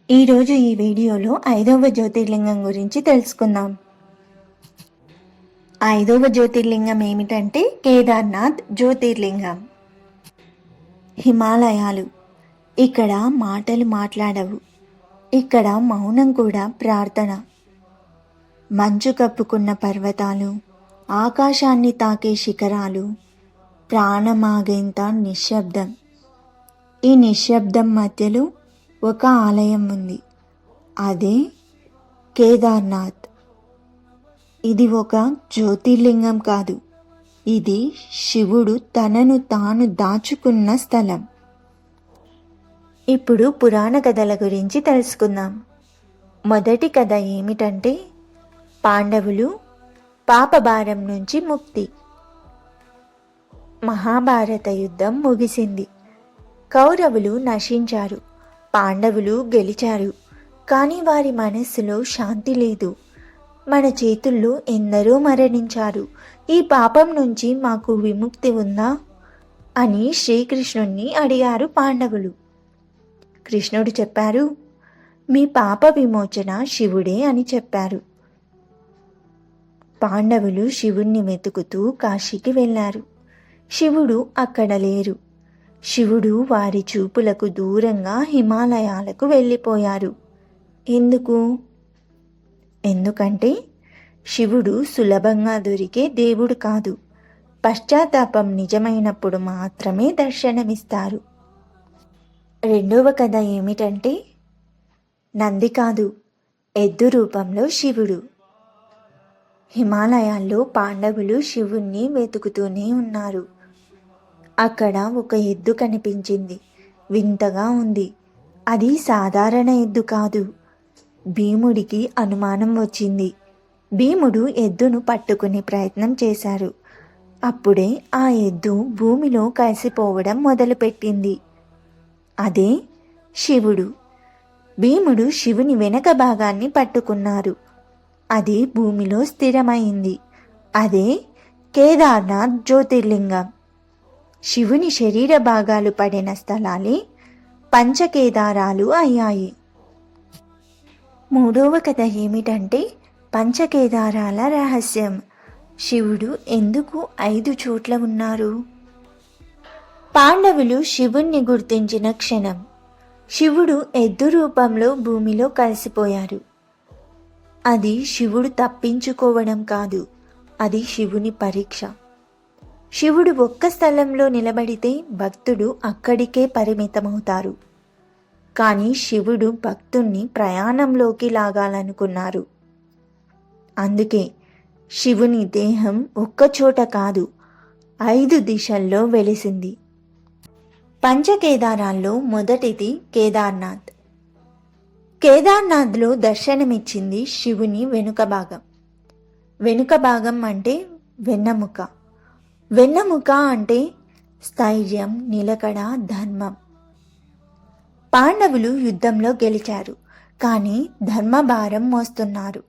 ఈరోజు ఈ వీడియోలో 5వ జ్యోతిర్లింగం గురించి తెలుసుకుందాం. 5వ జ్యోతిర్లింగం ఏమిటంటే కేదార్నాథ్ జ్యోతిర్లింగం. హిమాలయాలు. ఇక్కడ మాటలు మాట్లాడవు, ఇక్కడ మౌనం కూడా ప్రార్థన. మంచు కప్పుకున్న పర్వతాలు, ఆకాశాన్ని తాకే శిఖరాలు, ప్రాణమాగేంత నిశ్శబ్దం. ఈ నిశ్శబ్దం మధ్యలో ఒక ఆలయం ఉంది, అదే కేదార్నాథ్. ఇది ఒక జ్యోతిర్లింగం కాదు, ఇది శివుడు తనను తాను దాచుకున్న స్థలం. ఇప్పుడు పురాణ కథల గురించి తెలుసుకుందాం. మొదటి కథ ఏమిటంటే పాండవులు పాపభారం నుంచి ముక్తి. మహాభారత యుద్ధం ముగిసింది. కౌరవులు నశించారు, పాండవులు గెలిచారు. కానీ వారి మనస్సులో శాంతి లేదు. మన చేతుల్లో ఎందరో మరణించారు, ఈ పాపం నుంచి మాకు విముక్తి ఉందా అని శ్రీకృష్ణుణ్ణి అడిగారు పాండవులు. కృష్ణుడు చెప్పారు, మీ పాప విమోచన శివుడే అని చెప్పారు. పాండవులు శివుణ్ణి వెతుకుతూ కాశీకి వెళ్ళారు. శివుడు అక్కడ లేరు. శివుడు వారి చూపులకు దూరంగా హిమాలయాలకు వెళ్ళిపోయారు. ఎందుకంటే శివుడు సులభంగా దొరికే దేవుడు కాదు. పశ్చాత్తాపం నిజమైనప్పుడు మాత్రమే దర్శనమిస్తారు. రెండవ కథ ఏమిటంటే నంది కాదు, ఎద్దు రూపంలో శివుడు. హిమాలయాల్లో పాండవులు శివుణ్ణి వెతుకుతూనే ఉన్నారు. అక్కడ ఒక ఎద్దు కనిపించింది. వింతగా ఉంది. అది సాధారణ ఎద్దు కాదు. భీముడికి అనుమానం వచ్చింది. భీముడు ఎద్దును పట్టుకునే ప్రయత్నం చేశారు. అప్పుడే ఆ ఎద్దు భూమిలో కలిసిపోవడం మొదలుపెట్టింది. అదే శివుడు. భీముడు శివుని వెనక భాగాన్ని పట్టుకున్నారు. అది భూమిలో స్థిరమైంది. అదే కేదార్నాథ్ జ్యోతిర్లింగం. శివుని శరీర భాగాలు పడిన స్థలాలే పంచకేదారాలు అయ్యాయి. మూడవ కథ ఏమిటంటే పంచకేదారాల రహస్యం. శివుడు ఎందుకు 5 చోట్ల ఉన్నారు? పాండవులు శివుణ్ణి గుర్తించిన క్షణం శివుడు ఎద్దు రూపంలో భూమిలో కలిసిపోయారు. అది శివుడు తప్పించుకోవడం కాదు, అది శివుని పరీక్ష. శివుడు ఒక్క స్థలంలో నిలబడితే భక్తుడు అక్కడికే పరిమితమవుతారు. కానీ శివుడు భక్తుణ్ణి ప్రయాణంలోకి లాగాలనుకున్నారు. అందుకే శివుని దేహం ఒక్కచోట కాదు, 5 దిశల్లో వెలిసింది. పంచకేదారాల్లో మొదటిది కేదార్నాథ్. కేదార్నాథ్లో దర్శనమిచ్చింది శివుని వెనుక భాగం. వెనుక భాగం అంటే వెన్నెముక. వెన్నెముక అంటే స్థైర్యం, నిలకడ, ధర్మం. పాండవులు యుద్ధంలో గెలిచారు, కానీ ధర్మభారం మోస్తున్నారు.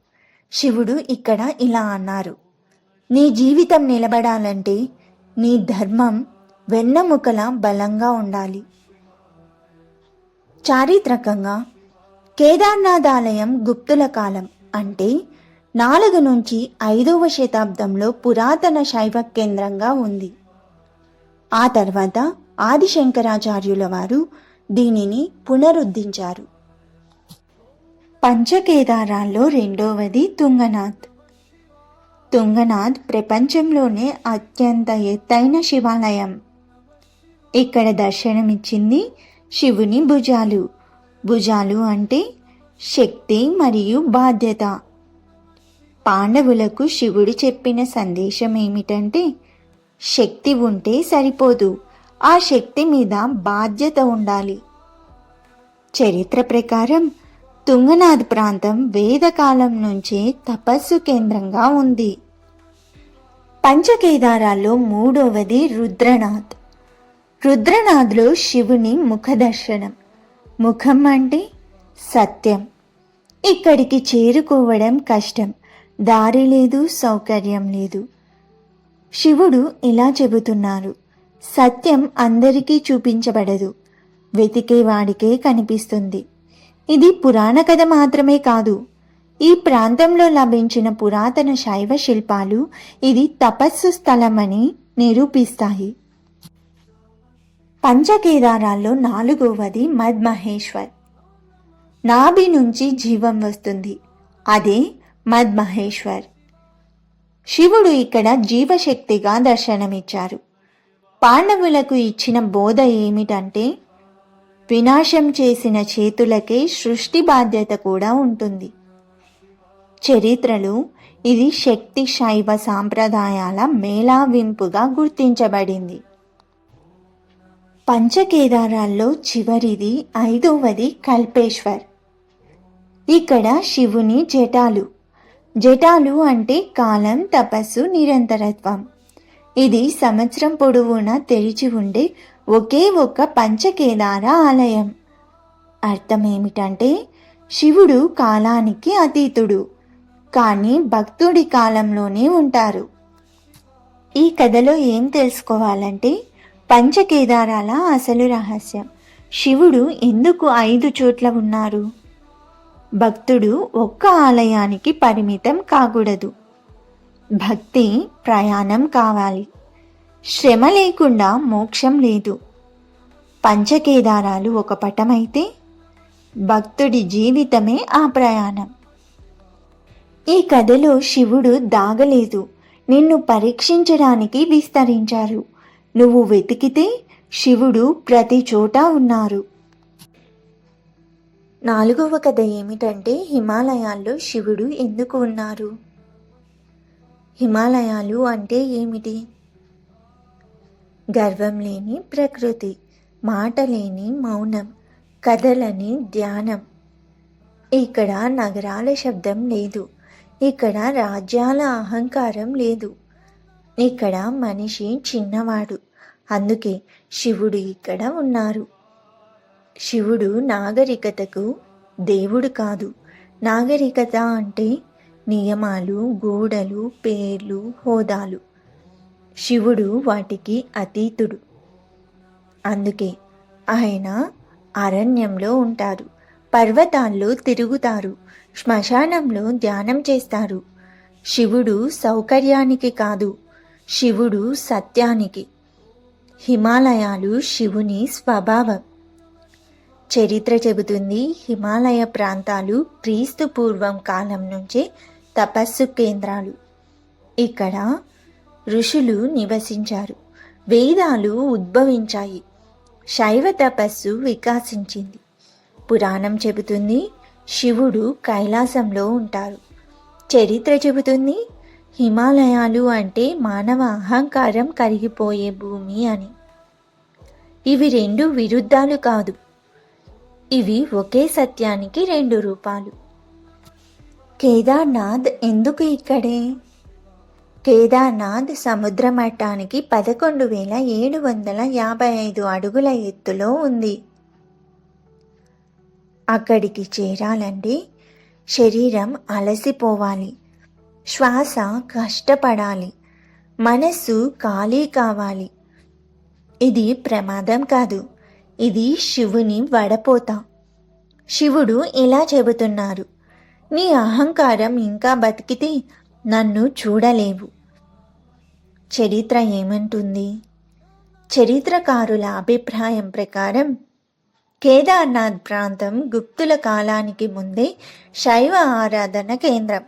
శివుడు ఇక్కడ ఇలా అన్నారు, నీ జీవితం నిలబడాలంటే నీ ధర్మం వెన్నెముకలా బలంగా ఉండాలి. చారిత్రకంగా కేదార్నాథ్ ఆలయం గుప్తుల కాలం అంటే 4 నుంచి 5వ శతాబ్దంలో పురాతన శైవ కేంద్రంగా ఉంది. ఆ తర్వాత ఆదిశంకరాచార్యుల వారు దీనిని పునరుద్ధరించారు. పంచకేదారాల్లో రెండవది తుంగనాథ్. తుంగనాథ్ ప్రపంచంలోనే అత్యంత ఎత్తైన శివాలయం. ఇక్కడ దర్శనమిచ్చింది శివుని భుజాలు. భుజాలు అంటే శక్తి మరియు బాధ్యత. పాండవులకు శివుడు చెప్పిన సందేశం ఏమిటంటే శక్తి ఉంటే సరిపోదు, ఆ శక్తి మీద బాధ్యత ఉండాలి. చరిత్ర ప్రకారం తుంగనాథ్ ప్రాంతం వేదకాలం నుంచే తపస్సు కేంద్రంగా ఉంది. పంచకేదారాల్లో మూడవది రుద్రనాథ్. రుద్రనాథ్లో శివుని ముఖ దర్శనం. ముఖం అంటే సత్యం. ఇక్కడికి చేరుకోవడం కష్టం, దారి లేదు, సౌకర్యం లేదు. శివుడు ఇలా చెబుతున్నారు, సత్యం అందరికీ చూపించబడదు, వెతికేవాడికే కనిపిస్తుంది. ఇది పురాణ కథ మాత్రమే కాదు, ఈ ప్రాంతంలో లభించిన పురాతన శైవ శిల్పాలు ఇది తపస్సు స్థలమని నిరూపిస్తాయి. పంచకేదారాల్లో 4వది మద్ మహేశ్వర్. నాభి నుంచి జీవం వస్తుంది, అదే మద్ మహేశ్వర్. శివుడు ఇక్కడ జీవశక్తిగా దర్శనమిచ్చారు. పాండవులకు ఇచ్చిన బోధ ఏమిటంటే, వినాశం చేసిన చేతులకే సృష్టి బాధ్యత కూడా ఉంటుంది. చరిత్రలో ఇది శక్తి శైవ సాంప్రదాయాల మేళావింపుగా గుర్తించబడింది. పంచకేదారాల్లో చివరిది 5వది కల్పేశ్వర్. ఇక్కడ శివుని జటాలు. జటాలు అంటే కాలం, తపస్సు, నిరంతరత్వం. ఇది సంవత్సరం పొడవునా తెరిచి ఉండే ఒకే ఒక్క పంచకేదార ఆలయం. అర్థం ఏమిటంటే, శివుడు కాలానికి అతీతుడు, కానీ భక్తుడి కాలంలోనే ఉంటారు. ఈ కథలో ఏం తెలుసుకోవాలంటే, పంచకేదారాల అసలు రహస్యం. శివుడు ఎందుకు 5 చోట్ల ఉన్నారు? భక్తుడు ఒక్క ఆలయానికి పరిమితం కాకూడదు. భక్తి ప్రయాణం కావాలి. శ్రమ లేకుండా మోక్షం లేదు. పంచకేదారాలు ఒక పటమైతే భక్తుడి జీవితమే ఆ ప్రయాణం. ఈ కథలో శివుడు దాగలేదు, నిన్ను పరీక్షించడానికి విస్తరించారు. నువ్వు వెతికితే శివుడు ప్రతి చోట ఉన్నారు. 4వ కథ ఏమిటంటే, హిమాలయాల్లో శివుడు ఎందుకు ఉన్నారు? హిమాలయాలు అంటే ఏమిటి? గర్వం లేని ప్రకృతి, మాట లేని మౌనం, కథలని ధ్యానం. ఇక్కడ నగరాల శబ్దం లేదు, ఇక్కడ రాజ్యాల అహంకారం లేదు. ఇక్కడ మనిషి చిన్నవాడు, అందుకే శివుడు ఇక్కడ ఉన్నారు. శివుడు నాగరికతకు దేవుడు కాదు. నాగరికత అంటే నియమాలు, గోడలు, పేర్లు, హోదాలు. శివుడు వాటికి అతీతుడు. అందుకే ఆయన అరణ్యంలో ఉంటారు, పర్వతాల్లో తిరుగుతారు, శ్మశానంలో ధ్యానం చేస్తారు. శివుడు సౌకర్యానికి కాదు, శివుడు సత్యానికి. హిమాలయాలు శివుని స్వభావం. చరిత్ర చెబుతుంది, హిమాలయ ప్రాంతాలు క్రీస్తు పూర్వం కాలం నుంచే తపస్సు కేంద్రాలు. ఇక్కడ ఋషులు నివసించారు, వేదాలు ఉద్భవించాయి, శైవ తపస్సు వికాసించింది. పురాణం చెబుతుంది, శివుడు కైలాసంలో ఉంటారు. చరిత్ర చెబుతుంది, హిమాలయాలు అంటే మానవ అహంకారం కరిగిపోయే భూమి అని. ఇవి 2 విరుద్ధాలు కాదు, ఇవి ఒకే సత్యానికి 2 రూపాలు. కేదార్నాథ్ ఎందుకు ఇక్కడే? కేదార్నాథ్ సముద్ర మట్టానికి 11,755 అడుగుల ఎత్తులో ఉంది. అక్కడికి చేరాలంటే శరీరం అలసిపోవాలి, శ్వాస కష్టపడాలి, మనస్సు ఖాళీ కావాలి. ఇది ప్రమాదం కాదు, ఇది శివుని వడపోత. శివుడు ఇలా చెబుతున్నారు, నీ అహంకారం ఇంకా బతికితే నన్ను చూడలేవు. చరిత్ర ఏమంటుంది? చరిత్రకారుల అభిప్రాయం ప్రకారం కేదార్నాథ్ ప్రాంతం గుప్తుల కాలానికి ముందే శైవ ఆరాధన కేంద్రం.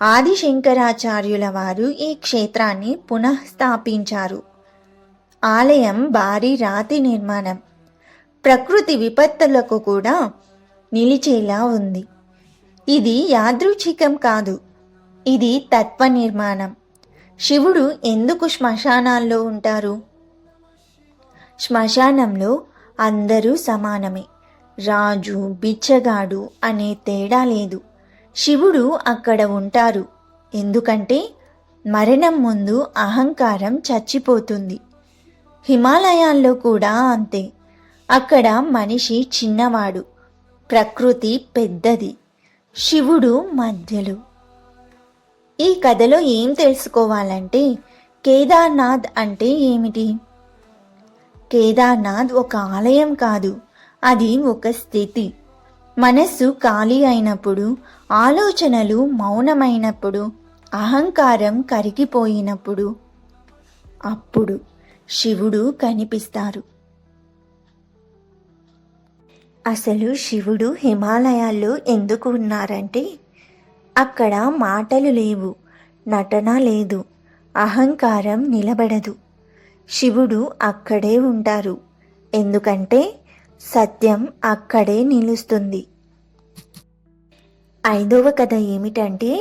ఆది శంకరాచార్యుల వారు ఈ క్షేత్రాన్ని పునఃస్థాపించారు. ఆలయం భారీ రాతి నిర్మాణం, ప్రకృతి విపత్తులకు కూడా నిలిచేలా ఉంది. ఇది యాదృచ్ఛికం కాదు, ఇది తత్వ నిర్మాణం. శివుడు ఎందుకు శ్మశానాల్లో ఉంటారు? శ్మశానంలో అందరూ సమానమే, రాజు బిచ్చగాడు అనే తేడా లేదు. శివుడు అక్కడ ఉంటారు ఎందుకంటే మరణం ముందు అహంకారం చచ్చిపోతుంది. హిమాలయాల్లో కూడా అంతే. అక్కడ మనిషి చిన్నవాడు, ప్రకృతి పెద్దది, శివుడు మధ్యలో. ఈ కథలో ఏం తెలుసుకోవాలంటే, కేదార్నాథ్ అంటే ఏమిటి? కేదార్నాథ్ ఒక ఆలయం కాదు, అది ఒక స్థితి. మనస్సు ఖాళీ అయినప్పుడు, ఆలోచనలు మౌనమైనప్పుడు, అహంకారం కరిగిపోయినప్పుడు అప్పుడు శివుడు కనిపిస్తారు. అసలు శివుడు హిమాలయాల్లో ఎందుకు ఉన్నారంటే, అక్కడ మాటలు లేవు, నటన లేదు, అహంకారం నిలబడదు. శివుడు అక్కడే ఉంటారు. ఎందుకంటే సత్యం అక్కడే నిలుస్తుంది. 5వ కథ ఏమిటంటే,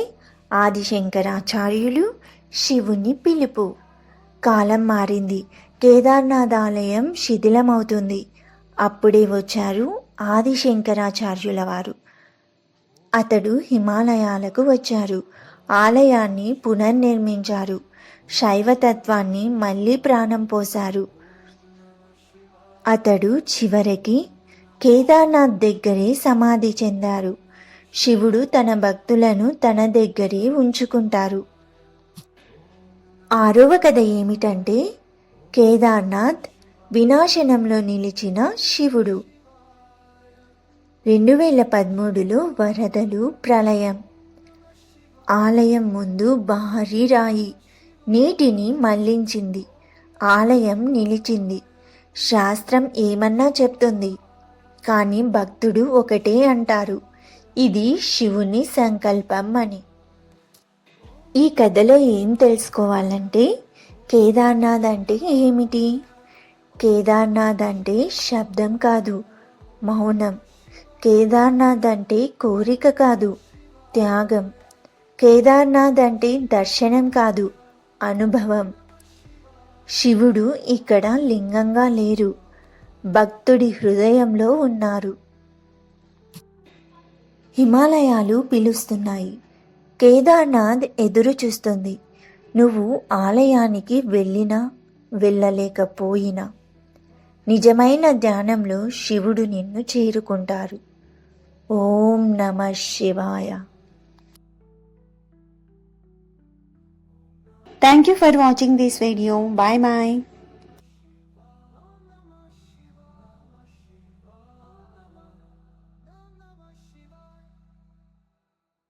ఆదిశంకరాచార్యులు శివుని పిలుపు. కాలం మారింది. కేదార్నాథ్ ఆలయం శిథిలమవుతుంది. అప్పుడే వచ్చారు ఆదిశంకరాచార్యుల వారు. అతడు హిమాలయాలకు వచ్చారు. ఆలయాన్ని పునర్నిర్మించారు. శైవతత్వాన్ని మళ్ళీ ప్రాణం పోశారు. అతడు చివరికి కేదార్నాథ్ దగ్గరే సమాధి చెందారు. శివుడు తన భక్తులను తన దగ్గరే ఉంచుకుంటారు. 6వ కథ ఏమిటంటే, కేదార్నాథ్ వినాశనంలో నిలిచిన శివుడు. 2013లో వరదలు, ప్రళయం. ఆలయం ముందు భారీ రాయి నీటిని మళ్లించింది. ఆలయం నిలిచింది. శాస్త్రం ఏమన్నా చెప్తుంది, కానీ భక్తుడు ఒకటే అంటారు, ఇది శివుని సంకల్పం అని. ఈ కథలో ఏం తెలుసుకోవాలంటే, కేదార్నాథ్ అంటే ఏమిటి? కేదార్నాథ్ అంటే శబ్దం కాదు, మౌనం. కేదార్నాథ్ అంటే కోరిక కాదు, త్యాగం. కేదార్నాథ్ అంటే దర్శనం కాదు, అనుభవం. శివుడు ఇక్కడ లింగంగా లేరు, భక్తుడి హృదయంలో ఉన్నారు. హిమాలయాలు పిలుస్తున్నాయి, కేదార్నాథ్ ఎదురు చూస్తుంది. నువ్వు ఆలయానికి వెళ్ళినా వెళ్ళలేకపోయినా నిజమైన ధ్యానంలో శివుడు నిన్ను చేరుకుంటారు. ఓం నమః శివాయ. Thank you for watching this video. Bye bye.